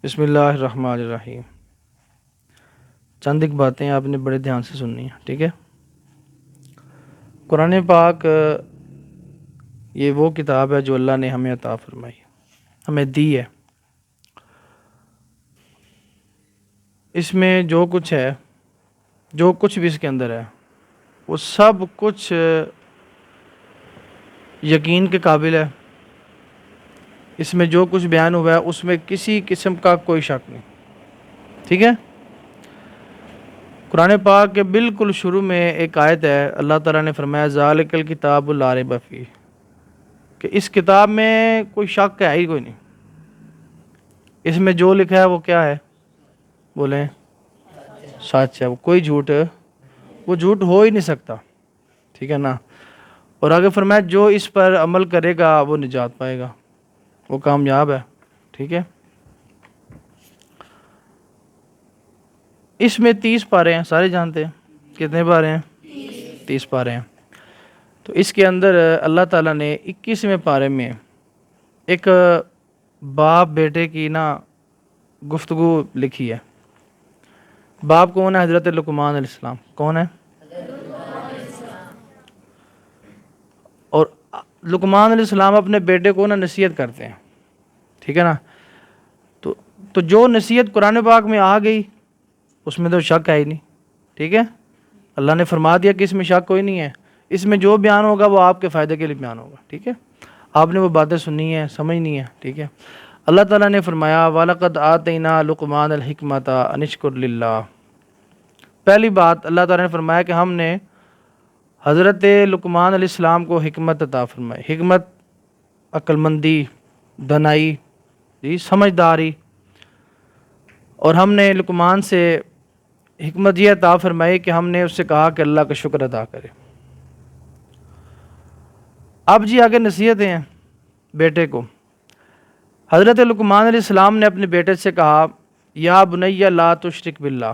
بسم اللہ الرحمن الرحیم۔ چند ایک باتیں آپ نے بڑے دھیان سے سننی ہیں، ٹھیک ہے؟ قرآن پاک یہ وہ کتاب ہے جو اللہ نے ہمیں عطا فرمائی، ہمیں دی ہے۔ اس میں جو کچھ ہے، جو کچھ بھی اس کے اندر ہے، وہ سب کچھ یقین کے قابل ہے۔ اس میں جو کچھ بیان ہوا ہے اس میں کسی قسم کا کوئی شک نہیں، ٹھیک ہے؟ قرآن پاک کے بالکل شروع میں ایک آیت ہے، اللہ تعالیٰ نے فرمایا ذالک الکتاب لا ریب فیہ، کہ اس کتاب میں کوئی شک ہے ہی کوئی نہیں۔ اس میں جو لکھا ہے وہ کیا ہے؟ بولیں، سچ ہے، وہ کوئی جھوٹ ہو ہی نہیں سکتا، ٹھیک ہے نا؟ اور آگے فرمایا جو اس پر عمل کرے گا وہ نجات پائے گا، وہ کامیاب ہے، ٹھیک ہے؟ اس میں 30 پارے ہیں، سارے جانتے ہیں کتنے پارے ہیں؟ 30 پارے ہیں۔ تو اس کے اندر اللہ تعالیٰ نے 21ویں پارے میں ایک باپ بیٹے کی گفتگو لکھی ہے۔ باپ کون ہے؟ حضرت لقمان علیہ السلام۔ کون ہے؟ اور لقمان علیہ السلام اپنے بیٹے کو نصیحت کرتے ہیں، ٹھیک ہے نا؟ تو جو نصیحت قرآن پاک میں آ گئی اس میں تو شک ہے ہی نہیں، ٹھیک ہے؟ اللہ نے فرما دیا کہ اس میں شک کوئی نہیں ہے، اس میں جو بیان ہوگا وہ آپ کے فائدے کے لیے بیان ہوگا، ٹھیک ہے؟ آپ نے وہ باتیں سننی ہیں، سمجھنی ہے، ٹھیک ہے؟ اللہ تعالیٰ نے فرمایا وَلَقَدْ آتَيْنَا لُقْمَانَ الْحِكْمَةَ أَنِ اشْكُرْ لِلَّهِ۔ پہلی بات اللہ تعالیٰ نے فرمایا کہ ہم نے حضرت لقمان علیہ السلام کو حکمت عطا فرمائی۔ حکمت، عقل مندی، دانائی، سمجھداری۔ اور ہم نے لقمان سے حکمت یہ عطا فرمائی کہ ہم نے اس سے کہا کہ اللہ کا شکر ادا کرے۔ اب جی آگے نصیحتیں ہیں بیٹے کو۔ حضرت لقمان علیہ السلام نے اپنے بیٹے سے کہا یا بنی لا تشرک باللہ۔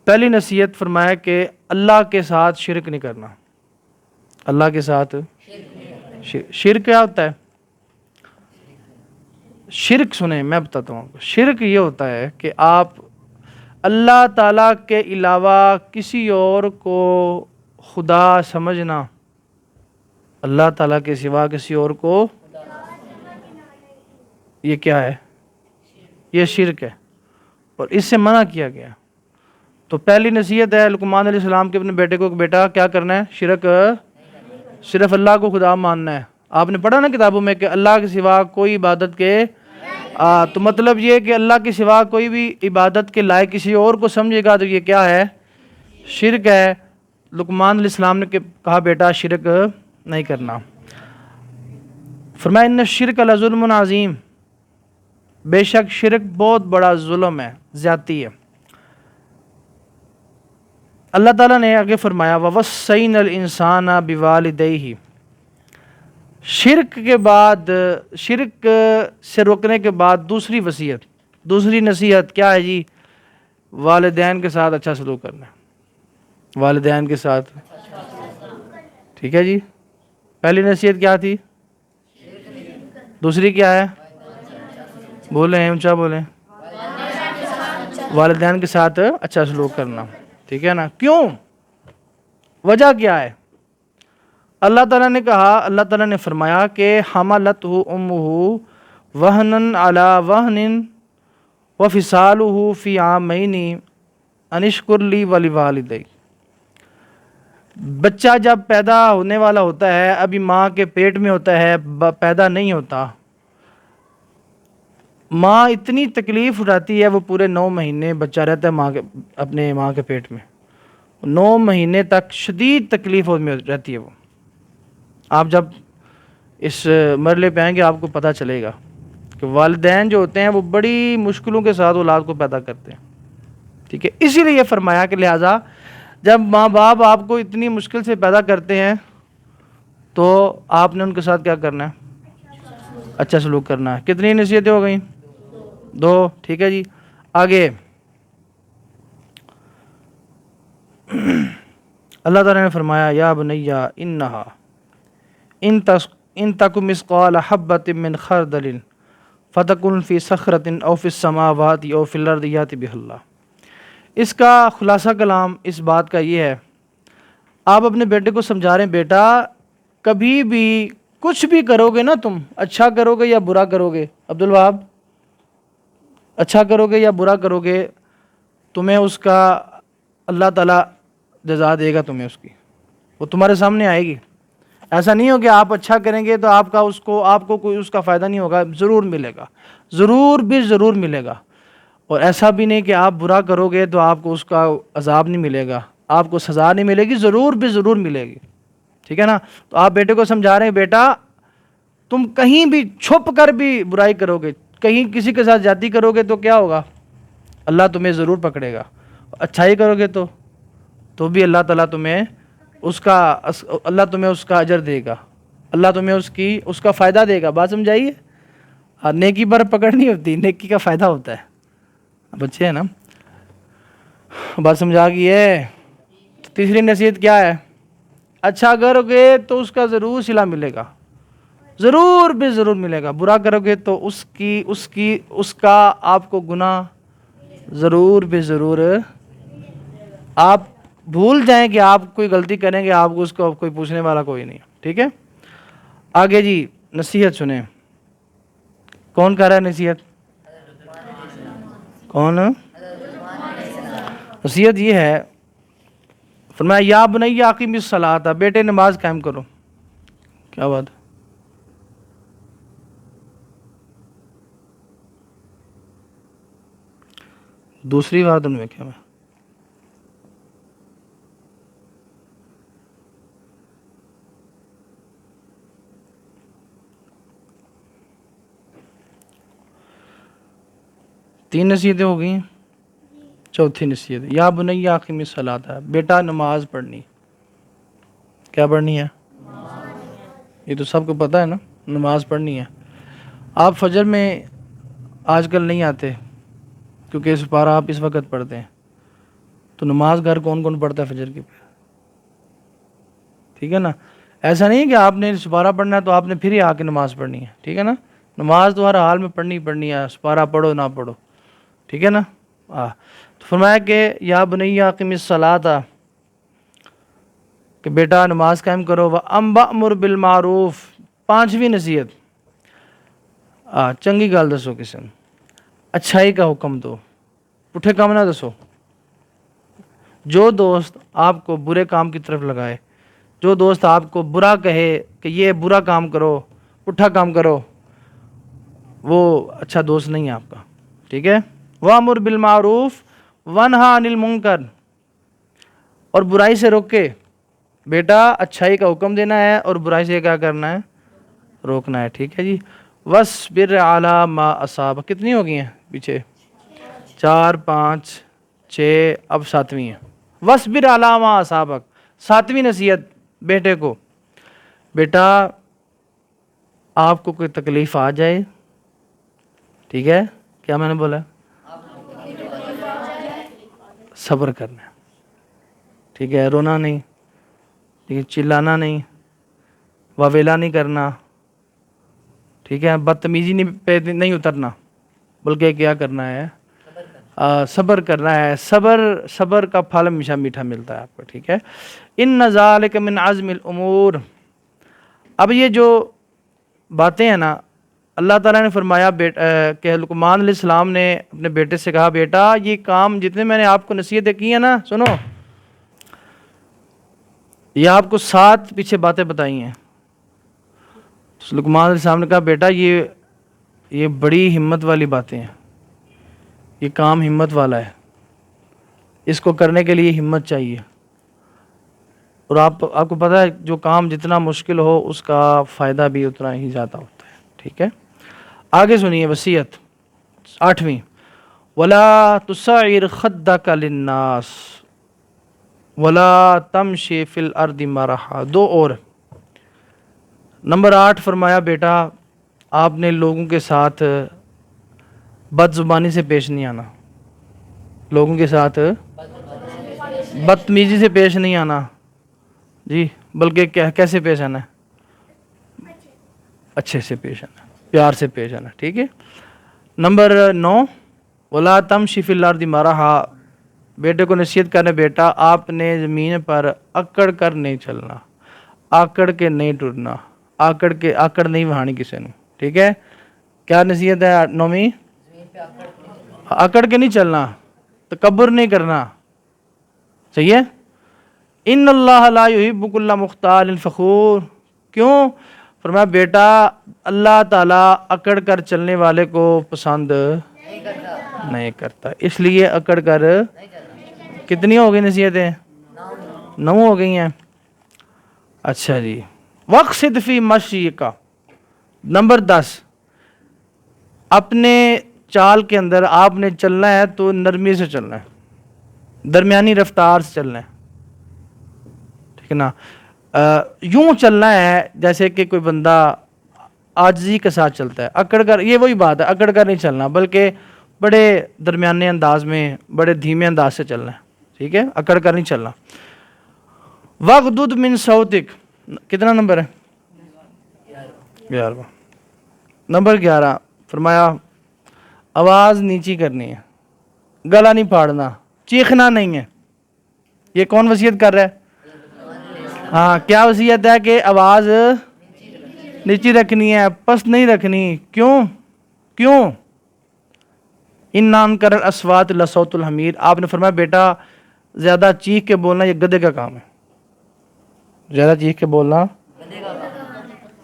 پہلی نصیحت فرمایا کہ اللہ کے ساتھ شرک نہیں کرنا۔ اللہ کے ساتھ شرک کیا ہوتا ہے؟ شرک سنیں، میں بتاتا ہوں آپ کو۔ شرک یہ ہوتا ہے کہ آپ اللہ تعالیٰ کے علاوہ کسی اور کو خدا سمجھنا، اللہ تعالیٰ کے سوا کسی اور کو، یہ کیا ہے؟ یہ شرک ہے، اور اس سے منع کیا گیا۔ تو پہلی نصیحت ہے لقمان علیہ السلام کے اپنے بیٹے کو کہ بیٹا کیا کرنا ہے؟ شرک، صرف اللہ کو خدا ماننا ہے۔ آپ نے پڑھا نا کتابوں میں کہ اللہ کے سوا کوئی عبادت کے تو مطلب یہ کہ اللہ کے سوا کوئی بھی عبادت کے لائق کسی اور کو سمجھے گا تو یہ کیا ہے؟ شرک ہے۔ لقمان علیہ السلام نے کہا بیٹا شرک نہیں کرنا۔ فرمایا ان الشرک لظلم عظیم، بے شک شرک بہت بڑا ظلم ہے، زیادتی ہے۔ اللہ تعالیٰ نے آگے فرمایا وَوَصَّيْنَا الْإِنسَانَ بِوَالِدَيْهِ۔ شرک کے بعد، شرک سے روکنے کے بعد دوسری وصیت، دوسری نصیحت کیا ہے جی؟ والدین کے ساتھ اچھا سلوک کرنا ہے، والدین کے ساتھ، ٹھیک ہے جی؟ پہلی نصیحت کیا تھی؟ دوسری کیا ہے؟ بولیں، اونچا بولیں۔ والدین کے ساتھ اچھا سلوک کرنا، ٹھیک ہے نا؟ کیوں؟ وجہ کیا ہے؟ اللہ تعالیٰ نے کہا، اللہ تعالیٰ نے فرمایا کہ حملتہ امہ وہنن علی وہن وفصالہ فی عامین ان اشکر لی ولوالدیک۔ بچہ جب پیدا ہونے والا ہوتا ہے، ابھی ماں کے پیٹ میں ہوتا ہے، پیدا نہیں ہوتا، ماں اتنی تکلیف اٹھاتی ہے، وہ پورے 9 مہینے بچہ رہتا ہے اپنے ماں کے پیٹ میں، 9 مہینے تک شدید تکلیف میں رہتی ہے وہ۔ آپ جب اس مرحلے پہ آئیں گے آپ کو پتہ چلے گا کہ والدین جو ہوتے ہیں وہ بڑی مشکلوں کے ساتھ اولاد کو پیدا کرتے ہیں، ٹھیک ہے؟ اسی لیے یہ فرمایا کہ لہٰذا جب ماں باپ آپ کو اتنی مشکل سے پیدا کرتے ہیں تو آپ نے ان کے ساتھ کیا کرنا ہے؟ اچھا سلوک کرنا ہے۔ کتنی نصیحتیں ہو گئیں؟ 2، ٹھیک ہے جی؟ آگے اللہ تعالیٰ نے فرمایا یا بنیا انہا ان ان تک مثقال حبۃ من خردل فتکن فی صخرۃ او فی السماوات او فی الارض یأتی بہ اللہ۔ اس کا خلاصہ کلام اس بات کا یہ ہے، آپ اپنے بیٹے کو سمجھا رہے ہیں بیٹا کبھی بھی کچھ بھی کرو گے نا، تم اچھا کرو گے یا برا کرو گے، عبدالوہاب اچھا کرو گے یا برا کرو گے، تمہیں اس کا اللہ تعالیٰ جزا دے گا، تمہیں اس کی وہ تمہارے سامنے آئے گی۔ ایسا نہیں ہو کہ آپ اچھا کریں گے تو آپ کو کوئی اس کا فائدہ نہیں ہوگا، ضرور ملے گا، ضرور ملے گا۔ اور ایسا بھی نہیں کہ آپ برا کرو گے تو آپ کو اس کا عذاب نہیں ملے گا، آپ کو سزا نہیں ملے گی، ضرور ملے گی، ٹھیک ہے نا۔ تو آپ بیٹے کو سمجھا رہے ہیں بیٹا تم کہیں بھی چھپ کر بھی برائی کرو گے، کہیں کسی کے ساتھ زیادتی کرو گے تو کیا ہوگا، اللہ تمہیں ضرور پکڑے گا۔ اچھائی کرو گے تو بھی اللہ تعالیٰ تمہیں اس کا اجر دے گا، اللہ تمہیں اس کا فائدہ دے گا۔ بات سمجھائیے، نیکی پر پکڑ نہیں ہوتی، نیکی کا فائدہ ہوتا ہے۔ بچے ہیں نا، بات سمجھا گئی ہے۔ تیسری نصیحت کیا ہے؟ اچھا کرو گے تو اس کا ضرور صلہ ملے گا، ضرور ملے گا۔ برا کرو گے تو اس کا آپ کو گناہ ضرور آپ بھول جائیں کہ آپ کوئی غلطی کریں گے، آپ کو اس کو کوئی پوچھنے والا کوئی نہیں، ٹھیک ہے۔ آگے جی نصیحت سنیں، کون کر رہا ہے نصیحت؟ کون؟ نصیحت یہ ہے، فرمایا یا بنی اقیم الصلاۃ، بیٹے نماز قائم کرو۔ کیا بات ہے؟ دوسری بات ان میں کیا ہے؟ تین نصیحتیں ہو گئی ہیں، چوتھی نصیحت یا بنی اقیم الصلاۃ، بیٹا نماز پڑھنی۔ کیا پڑھنی ہے؟ یہ تو سب کو پتہ ہے نا، نماز پڑھنی ہے۔ آپ فجر میں آج کل نہیں آتے کیونکہ سپارہ آپ اس وقت پڑھتے ہیں، تو نماز گھر کون پڑھتا ہے فجر کی؟ ٹھیک ہے نا، ایسا نہیں کہ آپ نے سپارہ پڑھنا ہے تو آپ نے پھر ہی آ کے نماز پڑھنی ہے، ٹھیک ہے نا۔ نماز تو ہر حال میں پڑھنی ہے، سپارہ پڑھو نہ پڑھو، ٹھیک ہے نا۔ تو فرمایا کہ یا بنی اقیم الصلاۃ، کہ بیٹا نماز قائم کرو، وَأَمْرُ بِالْمَعْرُوفِ، پانچویں نصیحت، چنگی گل دسو، کسی نے اچھائی کا حکم دو، پٹھے کام نہ دسو۔ جو دوست آپ کو برے کام کی طرف لگائے، جو دوست آپ کو برا کہے کہ یہ برا کام کرو، پٹھا کام کرو، وہ اچھا دوست نہیں ہے آپ کا، ٹھیک ہے۔ وَأَمْرُ بِالْمَعْرُوفِ وَانْهَ عَنِ الْمُنْكَرِ، اور برائی سے روکے۔ بیٹا اچھائی کا حکم دینا ہے اور برائی سے کیا کرنا ہے؟ روکنا ہے، ٹھیک ہے جی۔ وَاصْبِرْ عَلَىٰ مَا أَصَابَكَ، کتنی ہو گئی ہیں پیچھے؟ 4 5 6، اب 7ویں ہے۔ وَاصْبِرْ عَلَىٰ مَا أَصَابَكَ، 7ویں نصیحت بیٹے کو، بیٹا آپ کو کوئی تکلیف آ جائے، ٹھیک ہے، کیا میں نے بولا؟ صبر کرنا ہے، ٹھیک ہے، رونا نہیں، ٹھیک ہے، چلانا نہیں، واویلا نہیں کرنا، ٹھیک ہے، بدتمیزی پہ نہیں اترنا، بلکہ کیا کرنا ہے؟ صبر کرنا ہے۔ صبر کا پھل ہمیشہ میٹھا ملتا ہے آپ کو، ٹھیک ہے۔ ان ذالک من عزم الامور، اب یہ جو باتیں ہیں نا، اللہ تعالیٰ نے فرمایا کہ لقمان علیہ السلام نے اپنے بیٹے سے کہا بیٹا یہ کام جتنے میں نے آپ کو نصیحتیں کی ہیں نا، سنو، یہ آپ کو 7 پیچھے باتیں بتائی ہیں۔ لقمان علیہ السلام نے کہا بیٹا یہ بڑی ہمت والی باتیں ہیں، یہ کام ہمت والا ہے، اس کو کرنے کے لیے ہمت چاہیے، اور آپ کو پتہ ہے جو کام جتنا مشکل ہو اس کا فائدہ بھی اتنا ہی زیادہ ہوتا ہے، ٹھیک ہے۔ آگے سنیے وصیت 8ویں، وَلَا تُسَعِّرْ خَدَّكَ لِلنَّاسِ وَلَا تَمْشِ فِي الْأَرْضِ مَرَحًا، 2 اور۔ نمبر 8 فرمایا بیٹا آپ نے لوگوں کے ساتھ بد زبانی سے پیش نہیں آنا، لوگوں کے ساتھ بدتمیزی سے پیش نہیں آنا، جی، بلکہ کیسے پیش آنا ہے؟ اچھے سے پیش آنا، پیار سے پیش آنا، ٹھیک ہے۔ نمبر 9، ولا تمشی فی الارض مرحا، بیٹے کو نصیحت کرنے، بیٹا آپ نے زمین پر اکڑ کر نہیں چلنا، آکڑ کے نہیں ٹرنا، آکڑ نہیں بہانی کسی نے، ٹھیک ہے۔ کیا نصیحت ہے 9ویں؟ آکڑ کے نہیں چلنا، تکبر نہیں کرنا، صحیح ہے۔ ان اللہ لا یحب کل مختال فخور، کیوں؟ فرمایا بیٹا اللہ تعالیٰ اکڑ کر چلنے والے کو پسند نہیں کرتا، اس لیے اکڑ کر کتنی ہو گئی نصیحتیں؟ 9 ہو گئی ہیں۔ اچھا جی، وقصد فی مشیک، نمبر 10، اپنے چال کے اندر آپ نے چلنا ہے تو نرمی سے چلنا ہے، درمیانی رفتار سے چلنا ہے، ٹھیک ہے نا۔ یوں چلنا ہے جیسے کہ کوئی بندہ عاجزی کے ساتھ چلتا ہے، اکڑ کر، یہ وہی بات ہے، اکڑ کر نہیں چلنا بلکہ بڑے درمیانے انداز میں، بڑے دھیمے انداز سے چلنا ہے، ٹھیک ہے، اکڑ کر نہیں چلنا۔ وغدد من صوتک، کتنا نمبر ہے؟ 11۔ نمبر 11، فرمایا آواز نیچی کرنی ہے، گلا نہیں پھاڑنا، چیخنا نہیں ہے۔ یہ کون وصیت کر رہا ہے؟ ہاں، کیا وصیت ہے کہ آواز نیچی رکھنی ہے، پست نہیں رکھنی، کیوں؟ ان انکر الاصوات لصوت الحمیر، آپ نے فرمایا بیٹا زیادہ چیخ کے بولنا یہ گدھے کا کام ہے، زیادہ چیخ کے بولنا،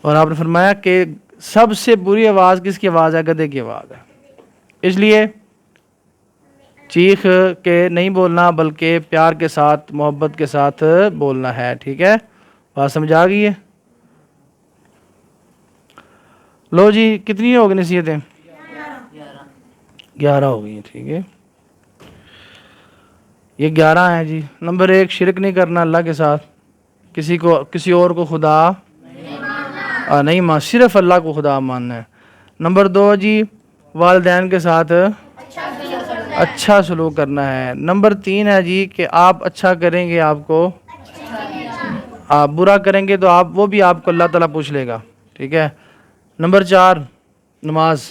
اور آپ نے فرمایا کہ سب سے بری آواز کس کی آواز ہے؟ گدھے کی آواز ہے۔ اس لیے چیخ کے نہیں بولنا بلکہ پیار کے ساتھ، محبت کے ساتھ بولنا ہے، ٹھیک ہے۔ بات سمجھ آ گئی ہے؟ لو جی، کتنی ہو گئی نصیحتیں؟ 11 ہو گئی ہیں، ٹھیک ہے، یہ 11 ہیں جی۔ نمبر 1، شرک نہیں کرنا اللہ کے ساتھ، کسی اور کو خدا نہیں مان، صرف اللہ کو خدا ماننا ہے۔ نمبر 2 جی، والدین کے ساتھ اچھا سلوک کرنا ہے۔ نمبر 3 ہے جی کہ آپ اچھا کریں گے آپ کو، آپ برا کریں گے تو وہ بھی آپ کو اللہ تعالیٰ پوچھ لے گا، ٹھیک ہے۔ نمبر 4 نماز۔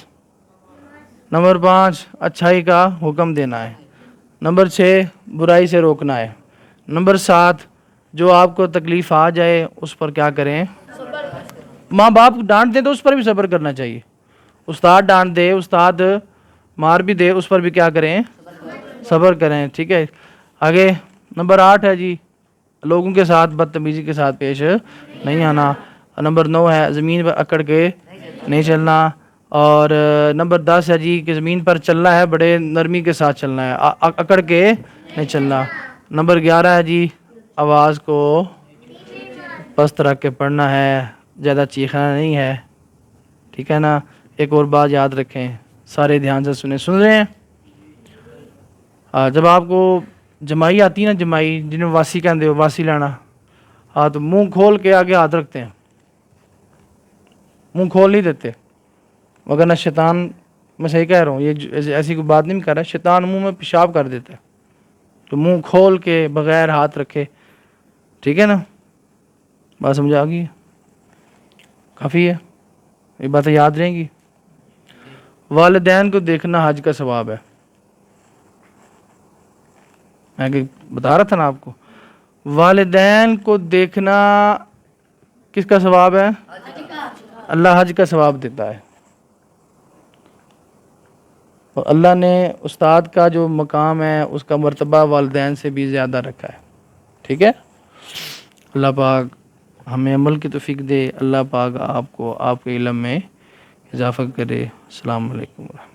نمبر 5 اچھائی کا حکم دینا ہے۔ نمبر 6 برائی سے روکنا ہے۔ نمبر 7 جو آپ کو تکلیف آ جائے اس پر کیا کریں؟ ماں باپ ڈانٹ دیں تو اس پر بھی صبر کرنا چاہیے، استاد ڈانٹ دے، استاد مار بھی دے، اس پر بھی کیا کریں؟ صبر کریں، ٹھیک ہے۔ آگے نمبر 8 ہے جی لوگوں کے ساتھ بدتمیزی کے ساتھ پیش نہیں آنا۔ نمبر 9 ہے زمین پر اکڑ کے نہیں چلنا، اور نمبر 10 ہے جی کہ زمین پر چلنا ہے بڑے نرمی کے ساتھ چلنا ہے، اکڑ کے نہیں چلنا۔ نمبر 11 ہے جی آواز کو پست رکھ کے پڑھنا ہے، زیادہ چیخنا نہیں ہے، ٹھیک ہے نا۔ ایک اور بات یاد رکھیں، سارے دھیان سے سن رہے ہیں؟ جب آپ کو جمائی آتی ہے نا، جمائی جنہیں واسی کہتے ہو، واسی لینا، تو منہ کھول کے آگے ہاتھ رکھتے ہیں، منہ کھول نہیں دیتے، مگر نہ شیطان، میں صحیح کہہ رہا ہوں، یہ ایسی کوئی بات نہیں کر رہا، شیطان منہ میں پیشاب کر دیتا ہے، تو منہ کھول کے بغیر ہاتھ رکھے، ٹھیک ہے نا۔ بات سمجھ آ گئی؟ کافی ہے، یہ باتیں یاد رہیں گی۔ والدین کو دیکھنا حج کا ثواب ہے، میں بتا رہا تھا نا آپ کو، والدین کو دیکھنا کس کا ثواب ہے؟ اللہ حج کا ثواب دیتا ہے، اور اللہ نے استاد کا جو مقام ہے اس کا مرتبہ والدین سے بھی زیادہ رکھا ہے، ٹھیک ہے۔ اللہ پاک ہمیں عمل کی توفیق دے، اللہ پاک آپ کو آپ کے علم میں اضافہ کرے۔ السلام علیکم ورحمۃ اللہ۔